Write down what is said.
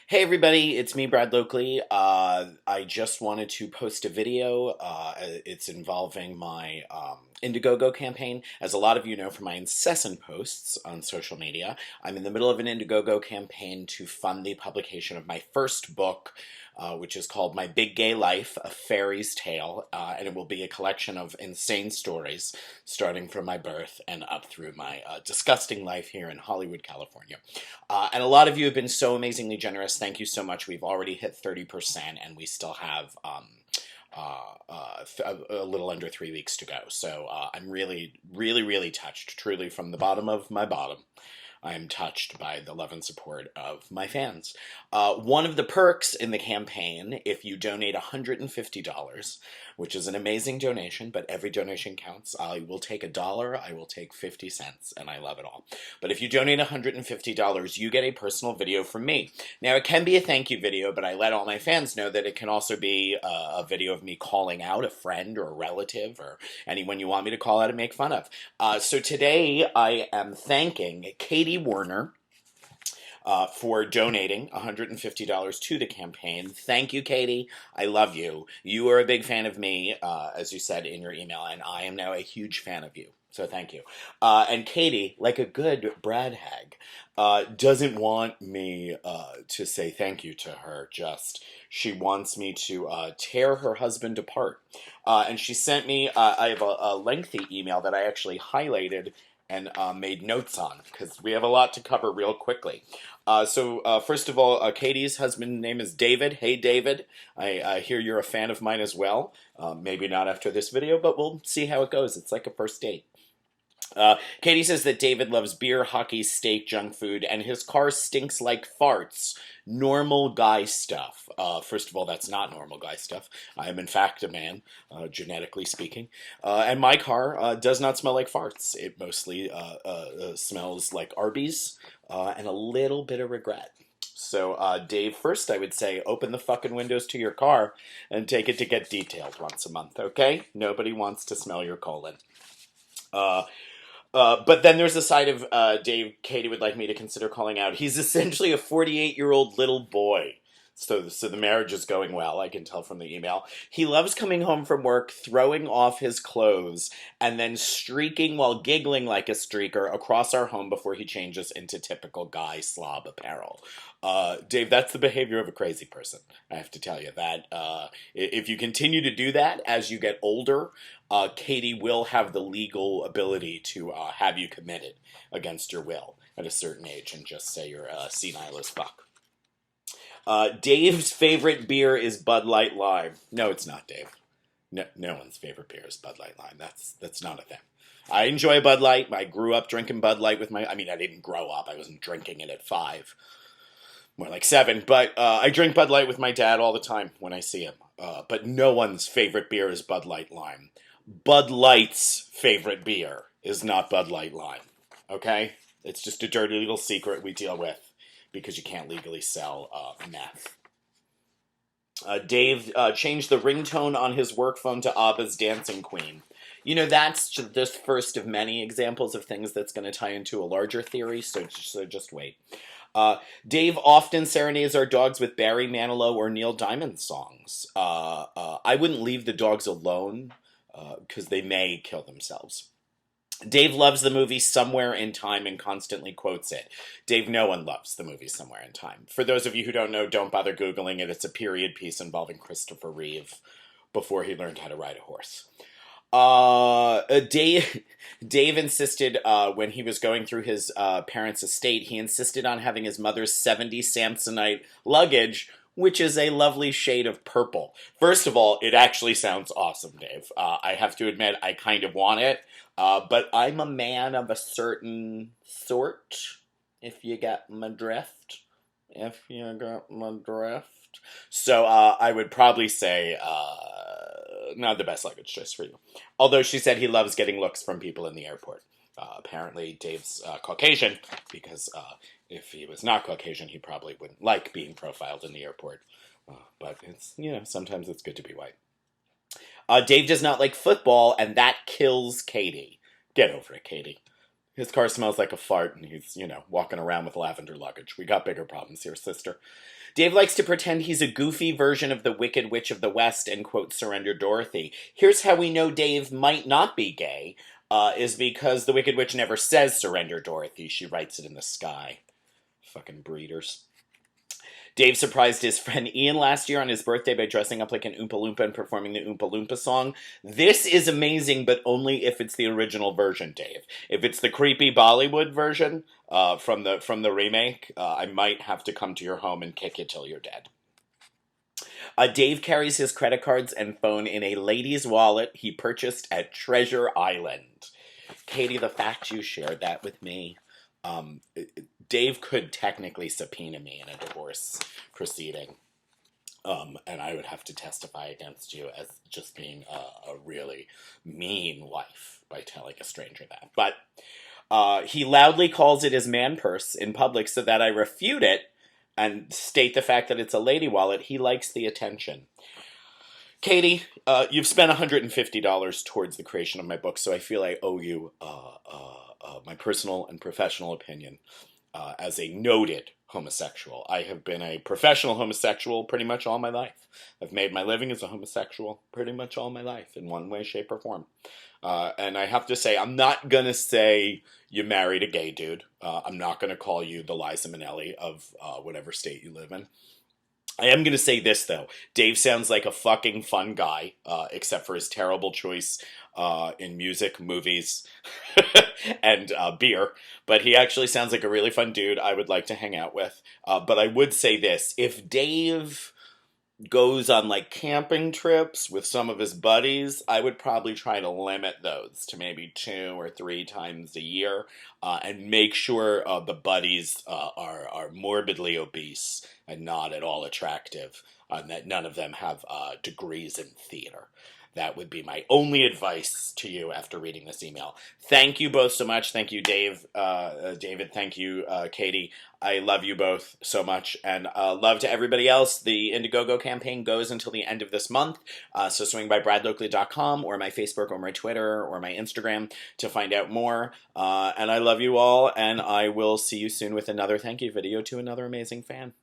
Hey everybody, it's me, Brad Loekle. I just wanted to post a video. It's involving my Indiegogo campaign. As a lot of you know from my incessant posts on social media, I'm in the middle of an Indiegogo campaign to fund the publication of my first book, which is called My Big Gay Life, A Fairy's Tale, and it will be a collection of insane stories, starting from my birth and up through my disgusting life here in Hollywood, California. And a lot of you have been so amazingly generous. Thank you so much. We've already hit 30%, and we still have a little under 3 weeks to go. So I'm really, really, really touched, truly from the bottom of my bottom. I am touched by the love and support of my fans. One of the perks in the campaign, if you donate $150, which is an amazing donation, but every donation counts. I will take $1, I will take 50 cents, and I love it all. But if you donate $150, you get a personal video from me. Now, it can be a thank you video, but I let all my fans know that it can also be a video of me calling out a friend or a relative or anyone you want me to call out and make fun of. So today I am thanking Katie Warner for donating $150 to the campaign. Thank you, Katie. I love you. You are a big fan of me, as you said in your email, and I am now a huge fan of you. So thank you. And Katie, like a good Brad hag, doesn't want me to say thank you to her. Just she wants me to tear her husband apart. And she sent me, I have a lengthy email that I actually highlighted and made notes on, because we have a lot to cover real quickly. So first of all, Katie's husband's name is David. Hey, David. I hear you're a fan of mine as well. Maybe not after this video, but we'll see how it goes. It's like a first date. Katie says that David loves beer, hockey, steak, junk food, and his car stinks like farts. Normal guy stuff. First of all, that's not normal guy stuff. I am in fact a man, genetically speaking. And my car does not smell like farts. It mostly smells like Arby's and a little bit of regret. So, Dave, first I would say open the fucking windows to your car and take it to get detailed once a month, okay? Nobody wants to smell your colon. But then there's a side of Dave Katie would like me to consider calling out. He's essentially a 48-year-old little boy. So the marriage is going well, I can tell from the email. He loves coming home from work, throwing off his clothes, and then streaking while giggling like a streaker across our home before he changes into typical guy slob apparel. Dave, that's the behavior of a crazy person. I have to tell you that. If you continue to do that as you get older, Katie will have the legal ability to have you committed against your will at a certain age and just say you're senile as fuck. Dave's favorite beer is Bud Light Lime. No, it's not, Dave. No one's favorite beer is Bud Light Lime. That's not a thing. I enjoy Bud Light. I grew up drinking Bud Light with I didn't grow up. I wasn't drinking it at 5. More like 7. But I drink Bud Light with my dad all the time when I see him. But no one's favorite beer is Bud Light Lime. Bud Light's favorite beer is not Bud Light Lime. Okay? It's just a dirty little secret we deal with because you can't legally sell meth. Dave changed the ringtone on his work phone to ABBA's Dancing Queen. You know, that's just the first of many examples of things that's going to tie into a larger theory, so just wait. Dave often serenades our dogs with Barry Manilow or Neil Diamond songs. I wouldn't leave the dogs alone because they may kill themselves. Dave loves the movie Somewhere in Time and constantly quotes it. Dave, no one loves the movie Somewhere in Time. For those of you who don't know, don't bother Googling it. It's a period piece involving Christopher Reeve before he learned how to ride a horse. Dave insisted when he was going through his parents' estate, he insisted on having his mother's 70s Samsonite luggage, which is a lovely shade of purple. First of all, it actually sounds awesome, Dave. I have to admit, I kind of want it. But I'm a man of a certain sort, if you got my drift. So I would probably say not the best luggage choice for you. Although she said he loves getting looks from people in the airport. Apparently Dave's Caucasian, because if he was not Caucasian, he probably wouldn't like being profiled in the airport. But it's, sometimes it's good to be white. Dave does not like football, and that kills Katie. Get over it, Katie. His car smells like a fart, and he's, walking around with lavender luggage. We got bigger problems here, sister. Dave likes to pretend he's a goofy version of the Wicked Witch of the West and quote Surrender Dorothy. Here's how we know Dave might not be gay, is because the Wicked Witch never says Surrender Dorothy. She writes it in the sky. Fucking breeders. Dave surprised his friend Ian last year on his birthday by dressing up like an Oompa Loompa and performing the Oompa Loompa song. This is amazing, but only if it's the original version, Dave. If it's the creepy Bollywood version from the remake, I might have to come to your home and kick you till you're dead. Dave carries his credit cards and phone in a lady's wallet he purchased at Treasure Island. Katie, the fact you shared that with me, Dave could technically subpoena me in a divorce proceeding, and I would have to testify against you as just being a really mean wife by telling a stranger that. But he loudly calls it his man purse in public so that I refute it and state the fact that it's a lady wallet. He likes the attention. Katie, you've spent $150 towards the creation of my book, so I feel I owe you my personal and professional opinion as a noted homosexual. I have been a professional homosexual pretty much all my life. I've made my living as a homosexual pretty much all my life in one way, shape, or form. And I have to say, I'm not going to say you married a gay dude. I'm not going to call you the Liza Minnelli of whatever state you live in. I am going to say this, though. Dave sounds like a fucking fun guy, except for his terrible choice in music, movies, and beer. But he actually sounds like a really fun dude I would like to hang out with. But I would say this. If Dave goes on like camping trips with some of his buddies, I would probably try to limit those to maybe 2 or 3 times a year, and make sure the buddies are morbidly obese and not at all attractive, and that none of them have degrees in theater. That would be my only advice to you after reading this email. Thank you both so much. Thank you, Dave, David. Thank you, Katie. I love you both so much, and love to everybody else. The Indiegogo campaign goes until the end of this month, so swing by bradloekle.com or my Facebook or my Twitter or my Instagram to find out more. And I love you all, and I will see you soon with another thank you video to another amazing fan.